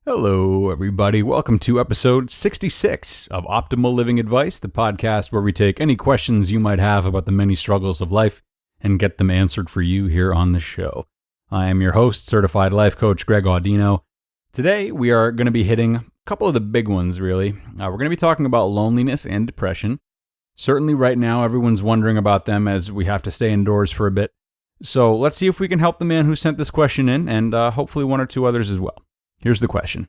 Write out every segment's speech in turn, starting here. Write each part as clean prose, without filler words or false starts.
Hello, everybody. Welcome to episode 66 of Optimal Living Advice, the podcast where we take any questions you might have about the many struggles of life and get them answered for you here on the show. I am your host, certified life coach Greg Audino. Today, we are going to be hitting a couple of the big ones, really. We're going to be talking about loneliness and depression. Certainly right now, everyone's wondering about them as we have to stay indoors for a bit. So let's see if we can help the man who sent this question in and hopefully one or two others as well. Here's the question.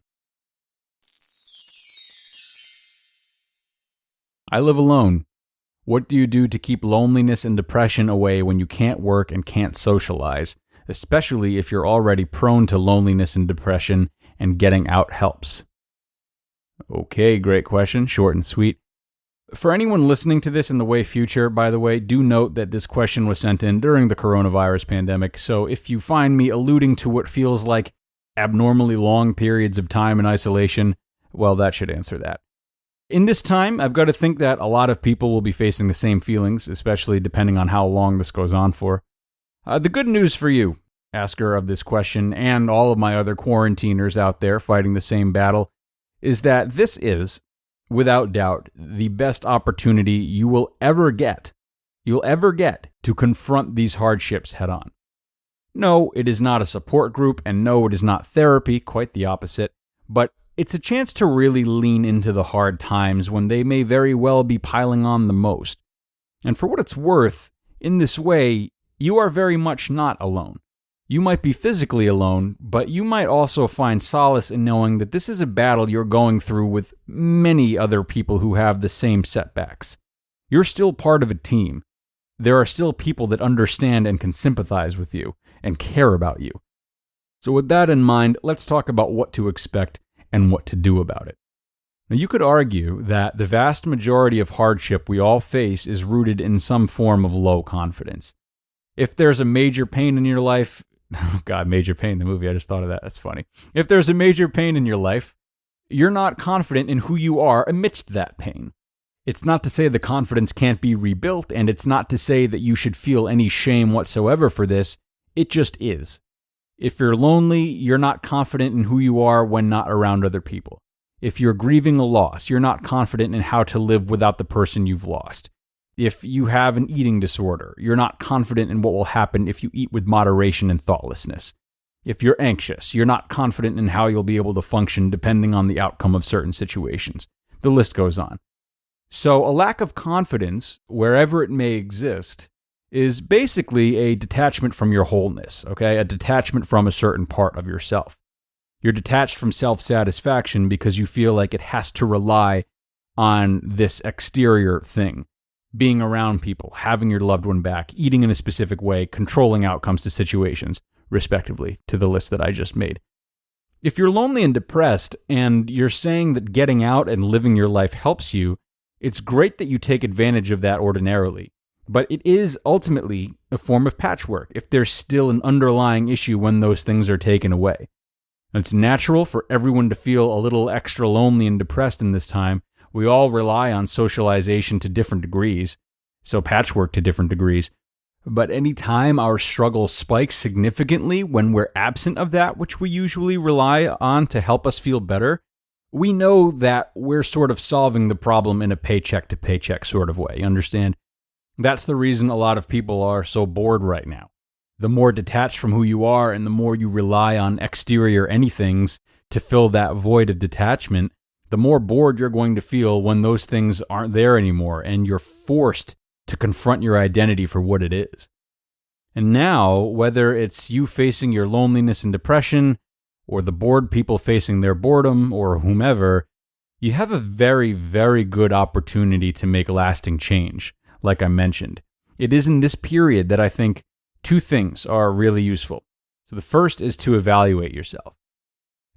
I live alone. What do you do to keep loneliness and depression away when you can't work and can't socialize, especially if you're already prone to loneliness and depression and getting out helps? Okay, great question. Short and sweet. For anyone listening to this in the way future, by the way, do note that this question was sent in during the coronavirus pandemic, so if you find me alluding to what feels like abnormally long periods of time in isolation, well, that should answer that. In this time, I've got to think that a lot of people will be facing the same feelings, especially depending on how long this goes on for. The good news for you, asker of this question, and all of my other quarantiners out there fighting the same battle, is that this is, without doubt, the best opportunity you will ever get to confront these hardships head on. No, it is not a support group, and no, it is not therapy, quite the opposite, but it's a chance to really lean into the hard times when they may very well be piling on the most. And for what it's worth, in this way, you are very much not alone. You might be physically alone, but you might also find solace in knowing that this is a battle you're going through with many other people who have the same setbacks. You're still part of a team. There are still people that understand and can sympathize with you and care about you. So with that in mind, let's talk about what to expect and what to do about it. Now, you could argue that the vast majority of hardship we all face is rooted in some form of low confidence. If there's a major pain in your life, oh God, Major Pain, the movie, I just thought of that, that's funny. If there's a major pain in your life, you're not confident in who you are amidst that pain. It's not to say the confidence can't be rebuilt, and it's not to say that you should feel any shame whatsoever for this. It just is. If you're lonely, you're not confident in who you are when not around other people. If you're grieving a loss, you're not confident in how to live without the person you've lost. If you have an eating disorder, you're not confident in what will happen if you eat with moderation and thoughtlessness. If you're anxious, you're not confident in how you'll be able to function depending on the outcome of certain situations. The list goes on. So a lack of confidence, wherever it may exist, is basically a detachment from your wholeness, okay? A detachment from a certain part of yourself. You're detached from self-satisfaction because you feel like it has to rely on this exterior thing. Being around people, having your loved one back, eating in a specific way, controlling outcomes to situations, respectively, to the list that I just made. If you're lonely and depressed, and you're saying that getting out and living your life helps you, it's great that you take advantage of that ordinarily. But it is ultimately a form of patchwork if there's still an underlying issue when those things are taken away. It's natural for everyone to feel a little extra lonely and depressed in this time. We all rely on socialization to different degrees, so patchwork to different degrees. But any time our struggle spikes significantly when we're absent of that which we usually rely on to help us feel better, we know that we're sort of solving the problem in a paycheck-to-paycheck sort of way, understand? That's the reason a lot of people are so bored right now. The more detached from who you are and the more you rely on exterior anythings to fill that void of detachment, the more bored you're going to feel when those things aren't there anymore and you're forced to confront your identity for what it is. And now, whether it's you facing your loneliness and depression, or the bored people facing their boredom, or whomever, you have a very, very good opportunity to make lasting change. Like I mentioned, it is in this period that I think two things are really useful. So the first is to evaluate yourself.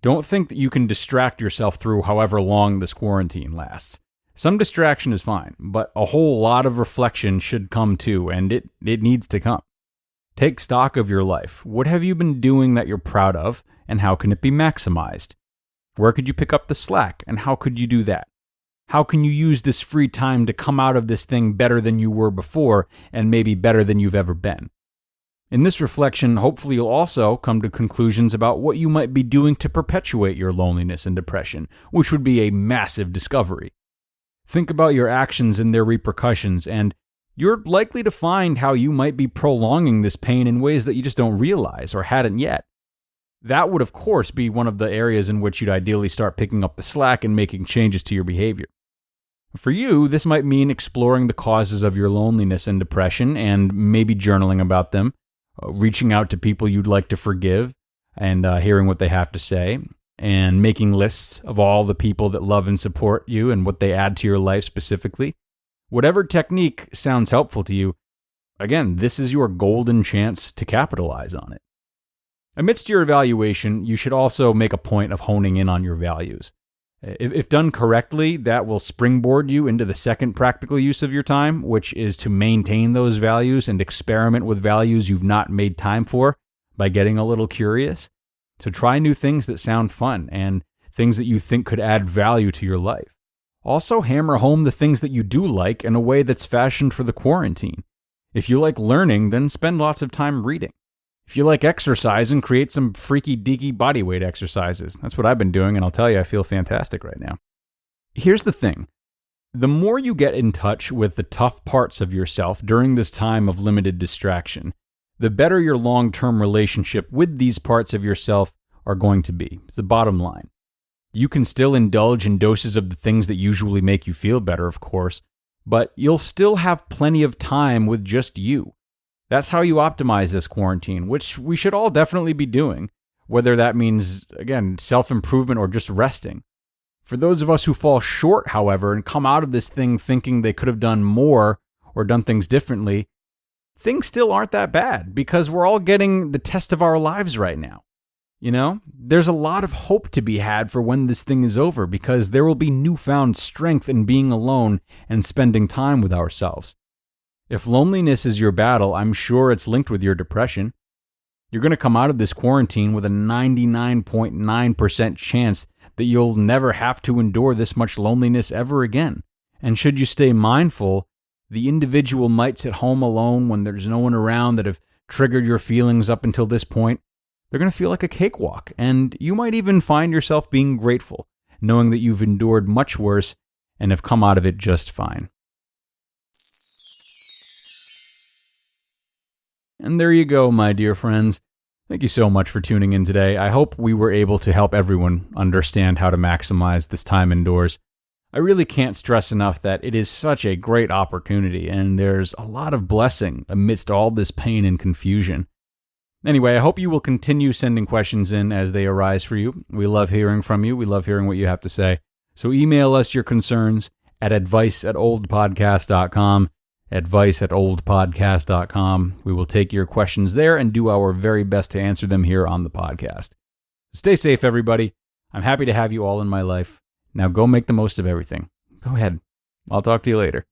Don't think that you can distract yourself through however long this quarantine lasts. Some distraction is fine, but a whole lot of reflection should come too, and it needs to come. Take stock of your life. What have you been doing that you're proud of, and how can it be maximized? Where could you pick up the slack, and how could you do that? How can you use this free time to come out of this thing better than you were before, and maybe better than you've ever been? In this reflection, hopefully you'll also come to conclusions about what you might be doing to perpetuate your loneliness and depression, which would be a massive discovery. Think about your actions and their repercussions, and you're likely to find how you might be prolonging this pain in ways that you just don't realize or hadn't yet. That would, of course, be one of the areas in which you'd ideally start picking up the slack and making changes to your behavior. For you, this might mean exploring the causes of your loneliness and depression and maybe journaling about them, reaching out to people you'd like to forgive and hearing what they have to say, and making lists of all the people that love and support you and what they add to your life specifically. Whatever technique sounds helpful to you, again, this is your golden chance to capitalize on it. Amidst your evaluation, you should also make a point of honing in on your values. If done correctly, that will springboard you into the second practical use of your time, which is to maintain those values and experiment with values you've not made time for by getting a little curious. So try new things that sound fun and things that you think could add value to your life. Also hammer home the things that you do like in a way that's fashioned for the quarantine. If you like learning, then spend lots of time reading. If you like exercising, create some freaky deaky bodyweight exercises. That's what I've been doing, and I'll tell you, I feel fantastic right now. Here's the thing. The more you get in touch with the tough parts of yourself during this time of limited distraction, the better your long-term relationship with these parts of yourself are going to be. It's the bottom line. You can still indulge in doses of the things that usually make you feel better, of course, but you'll still have plenty of time with just you. That's how you optimize this quarantine, which we should all definitely be doing, whether that means, again, self-improvement or just resting. For those of us who fall short, however, and come out of this thing thinking they could have done more or done things differently, things still aren't that bad because we're all getting the test of our lives right now. You know, there's a lot of hope to be had for when this thing is over because there will be newfound strength in being alone and spending time with ourselves. If loneliness is your battle, I'm sure it's linked with your depression. You're going to come out of this quarantine with a 99.9% chance that you'll never have to endure this much loneliness ever again. And should you stay mindful, the individual mites at home alone when there's no one around that have triggered your feelings up until this point, they're going to feel like a cakewalk. And you might even find yourself being grateful, knowing that you've endured much worse and have come out of it just fine. And there you go, my dear friends. Thank you so much for tuning in today. I hope we were able to help everyone understand how to maximize this time indoors. I really can't stress enough that it is such a great opportunity, and there's a lot of blessing amidst all this pain and confusion. Anyway, I hope you will continue sending questions in as they arise for you. We love hearing from you. We love hearing what you have to say. So email us your concerns at advice@oldpodcast.com. advice@oldpodcast.com. We will take your questions there and do our very best to answer them here on the podcast. Stay safe, everybody. I'm happy to have you all in my life. Now go make the most of everything. Go ahead. I'll talk to you later.